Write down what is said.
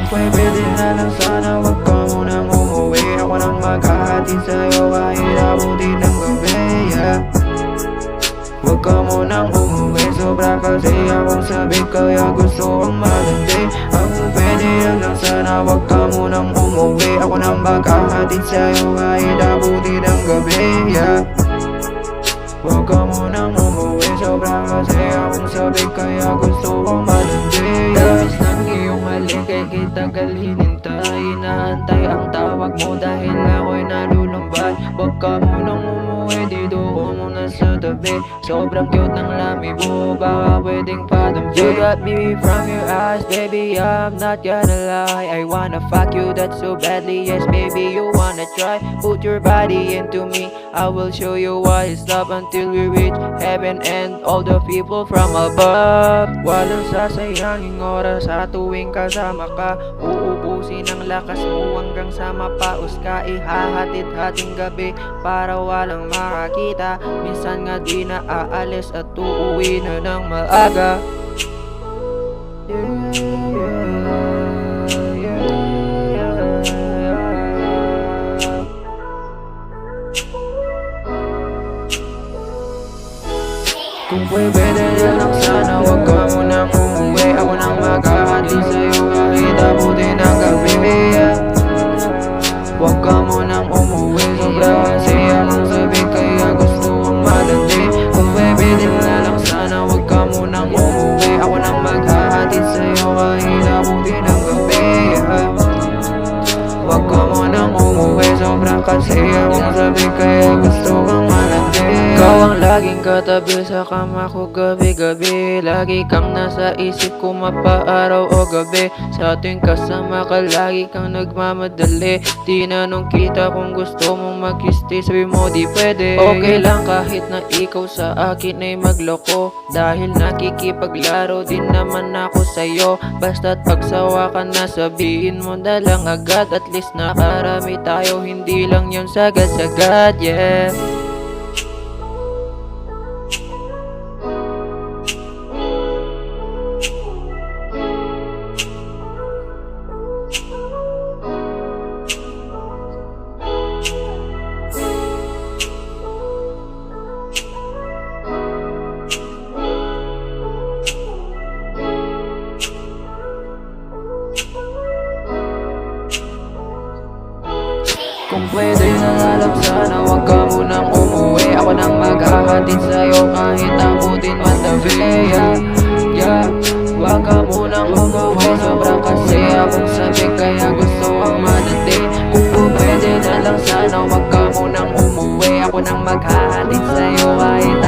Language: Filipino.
pwede na lang sana wag ka munang umuwi. Ako nang maghahatid sa'yo kahit abutin ng gabi, yeah. Wag ka munang umuwi, sobra kasi akong sabi, kaya gusto kong malandi. Kung pwede lang sana wag ka munang umuwi. Ako nang maghahatid sa'yo kahit abutin ng gabi, yeah. Wag ka munang umuwi, sobra kasi akong sabi, kaya gusto kong malandi. Tapos ng iyong halik ay kitagal hinintay. Inaantay ang tawag mo dahil ako'y nalulumbay. Wag ka munang umuwi, dito ko muna sa tabi. Sobrang cute ng lami mo, baka pwedeng padampi. You got me from your eyes, baby, I'm not gonna lie. I wanna fuck you that so badly, yes baby, you wanna try. Put your body into me, I will show you what is love until we reach heaven and all the people from above. Walang sasayanging oras sa tuwing kasama ka. Uubusin ang lakas mo hanggang sa mapaus ka. Ihahatid-hating gabi para walang makakita. Minsan nga di na aalis at uuwi na ng maaga. Kung pwede na lang sana wag ka munang umuwi. Ako nang maghahatid sa'yo kahit abutin ng gabi, yeah. Wag ka munang umuwi, sobra kasi akong sabi, kaya gusto kong malandi. Kung pwede na lang sana wag ka munang umuwi. Ako nang maghahatid sa'yo kahit abutin ng gabi, yeah. Wag ka munang umuwi, sobra kasi akong sabi, kaya gusto kong malandi. Ikaw ang laging katabi sa kama ko gabi-gabi. Lagi kang nasa isip ko mapaaraw o gabi. Sa tuwing kasama ka lagi kang nagmamadali. Tinanong kita kung gusto mong mag-stay, sabi mo di pwede. Okay lang kahit na ikaw sa akin ay magloko, dahil nakikipaglaro din naman ako sa'yo. Basta't pagsawa ka na sabihin mo na lang agad. At least nakarami tayo, hindi lang yun sagad-sagad, yeah. Kung pwede na lang sana wag ka munang umuwi. Ako nang maghahatid sa'yo kahit abutin man tabi, yeah, yeah. Wag ka munang umuwi, sobra kasi akong sabi, kaya gusto kong malandi. Kung pwede na lang sana wag ka munang umuwi. Ako nang maghahatid sa'yo kahit